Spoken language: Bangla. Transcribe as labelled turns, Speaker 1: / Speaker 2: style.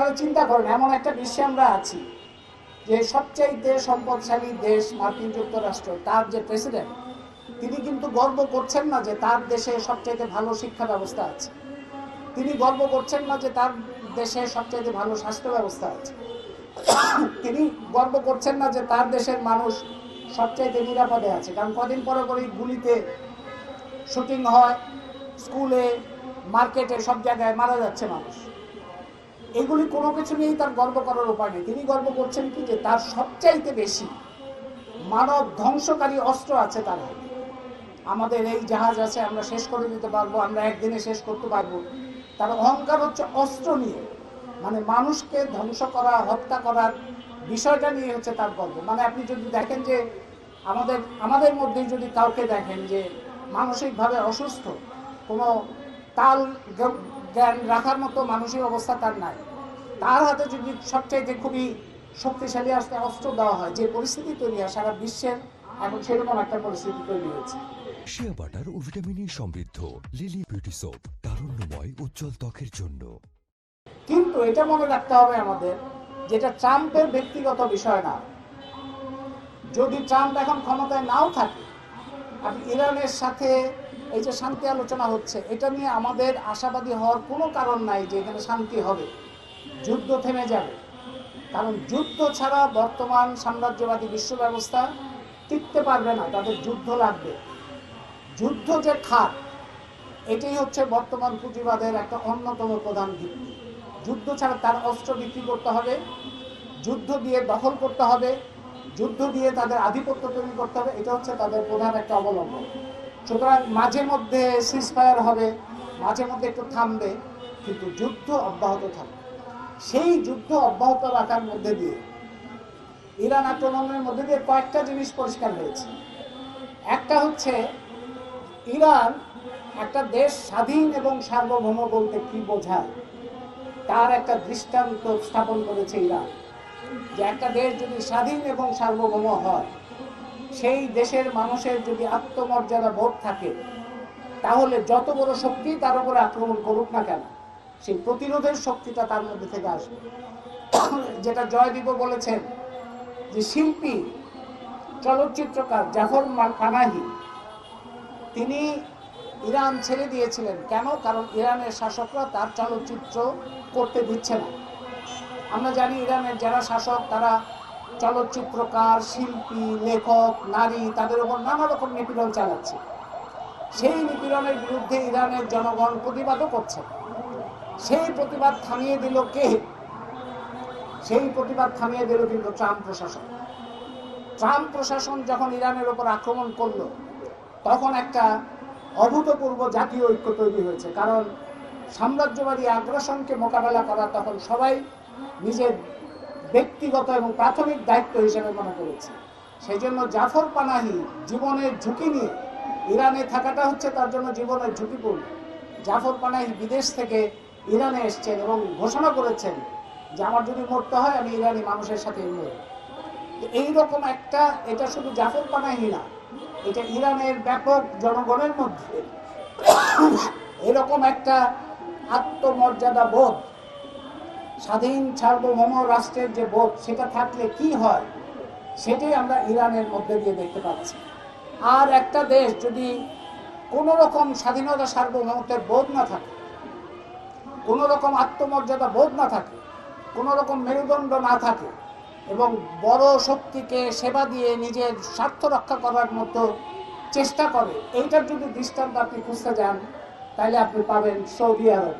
Speaker 1: আপনারা চিন্তা করেন, এমন একটা বিশ্বে আমরা আছি যে সবচাইতে সম্পদশালী দেশ মার্কিন যুক্তরাষ্ট্র, তার যে প্রেসিডেন্ট, তিনি কিন্তু গর্ব করছেন না যে তার দেশে সবচাইতে ভালো শিক্ষা ব্যবস্থা আছে। তিনি গর্ব করছেন না যে তার দেশে সবচাইতে ভালো স্বাস্থ্য ব্যবস্থা আছে। তিনি গর্ব করছেন না যে তার দেশের মানুষ সবচাইতে নিরাপদে আছে। কারণ কদিন পরে পরেই গুলিতে শুটিং হয়, স্কুলে, মার্কেটে, সব জায়গায় মারা যাচ্ছে মানুষ। এগুলি কোনো কিছু নিয়েই তার গর্ব করার উপায় নেই। তিনি গর্ব করছেন কি, যে তার সবচাইতে বেশি মানব ধ্বংসকারী অস্ত্র আছে তার হাতে। আমাদের এই জাহাজ আছে, আমরা শেষ করে দিতে পারবো, আমরা একদিনে শেষ করতে পারবো। তার অহংকার হচ্ছে অস্ত্র নিয়ে, মানে মানুষকে ধ্বংস করা, হত্যা করার বিষয়টা নিয়ে হচ্ছে তার গর্ব। মানে আপনি যদি দেখেন যে আমাদের মধ্যেই যদি কাউকে দেখেন যে মানসিকভাবে অসুস্থ, কোনো তাল জ্ঞান রাখার মতো মানসিক অবস্থা তার নাই, তার হাতে যদি সবচাইতে খুবই শক্তিশালী অস্ত্র দেওয়া হয়, যে পরিস্থিতি তৈরি হয় সারা বিশ্বের, এখন সেরকম একটা পরিস্থিতি তৈরি হয়েছে।
Speaker 2: শিয়া বাটার ও ভিটামিন ই সমৃদ্ধ লিলি বিউটি সোপ, তারুণ্যময় উজ্জ্বল ত্বকের জন্য।
Speaker 1: কিন্তু এটা মনে রাখতে হবে আমাদের, যেটা ট্রাম্পের ব্যক্তিগত বিষয় না। যদি ট্রাম্প এখন ক্ষমতায় নাও থাকে, আপনি ইরানের সাথে এই যে শান্তি আলোচনা হচ্ছে, এটা নিয়ে আমাদের আশাবাদী হওয়ার কোনো কারণ নাই যে এখানে শান্তি হবে, যুদ্ধ থেমে যাবে। কারণ যুদ্ধ ছাড়া বর্তমান সাম্রাজ্যবাদী বিশ্ব ব্যবস্থা টিকতে পারবে না, তাদের যুদ্ধ লাগবে। যুদ্ধ যে খাত, এটাই হচ্ছে বর্তমান পুঁজিবাদের একটা অন্যতম প্রধান ভিত্তি। যুদ্ধ ছাড়া তার অস্ত্র বিক্রি করতে হবে, যুদ্ধ দিয়ে দখল করতে হবে, যুদ্ধ দিয়ে তাদের আধিপত্য তৈরি করতে হবে, এটা হচ্ছে তাদের প্রধান একটা অবলম্বন। সুতরাং মাঝে মধ্যে সিজফায়ার হবে, মাঝে মধ্যে একটু থামবে, কিন্তু যুদ্ধ অব্যাহত থাকবে। সেই যুদ্ধ অব্যাহত রাখার মধ্যে দিয়ে, ইরান আক্রমণের মধ্যে দিয়ে কয়েকটা জিনিস পরিষ্কার হয়েছে। একটা হচ্ছে, ইরান একটা দেশ স্বাধীন এবং সার্বভৌম বলতে কি বোঝায় তার একটা দৃষ্টান্ত স্থাপন করেছে ইরান। যে একটা দেশ যদি স্বাধীন এবং সার্বভৌম হয়, সেই দেশের মানুষের যদি আত্মমর্যাদা বোধ থাকে, তাহলে যত বড় শক্তি তার উপরে আক্রমণ করুক না কেন, সেই প্রতিরোধের শক্তিটা তার মধ্যে থেকে আসবে। যেটা জয়দীপ বলেছেন, যে শিল্পী, চলচ্চিত্রকার জাফর পানাহি, তিনি ইরান ছেড়ে দিয়েছিলেন। কেন? কারণ ইরানের শাসকরা তার চলচ্চিত্র করতে দিচ্ছে না। আমরা জানি ইরানের যারা শাসক, তারা চলচ্চিত্রকার, শিল্পী, লেখক, নারী, তাদের উপর নানা রকম নিপীড়ন চালাচ্ছে। সেই নিপীড়নের বিরুদ্ধে ইরানের জনগণ প্রতিবাদও করছে। সেই প্রতিবাদ থামিয়ে দিল কে? সেই প্রতিবাদ থামিয়ে দিল কিন্তু ট্রাম্প প্রশাসন। ট্রাম্প প্রশাসন যখন ইরানের উপর আক্রমণ করলো, তখন একটা অভূতপূর্ব জাতীয় ঐক্য তৈরি হয়েছে। কারণ সাম্রাজ্যবাদী আগ্রাসনকে মোকাবেলা করা তখন সবাই নিজের ব্যক্তিগত এবং প্রাথমিক দায়িত্ব হিসেবে মনে করেছে। সেই জন্য জাফর পানাহি জীবনের ঝুঁকি নিয়ে, ইরানে থাকাটা হচ্ছে তার জন্য জীবনের ঝুঁকিপূর্ণ। জাফর পানাহি বিদেশ থেকে ইরানে এসছেন এবং ঘোষণা করেছেন যে আমার যদি মরতে হয়, আমি ইরানি মানুষের সাথে মরব। এইরকম একটা, এটা শুধু জাফর পানাহি না, এটা ইরানের ব্যাপক জনগণের মধ্যে এরকম একটা আত্মমর্যাদা বোধ, স্বাধীন সার্বভৌম রাষ্ট্রের যে বোধ, সেটা থাকলে কি হয়, সেটাই আমরা ইরানের মধ্যে দিয়ে দেখতে পাচ্ছি। আর একটা দেশ যদি কোনো রকম স্বাধীনতা সার্বভৌমত্বের বোধ না থাকে, কোনো রকম আত্মমর্যাদা বোধ না থাকে, কোনো রকম মেরুদণ্ড না থাকে, এবং বড় শক্তিকে সেবা দিয়ে নিজের স্বার্থ রক্ষা করার মতো চেষ্টা করে, এইটার যদি দৃষ্টান্ত আপনি খুঁজতে যান, তাহলে আপনি পাবেন সৌদি আরব।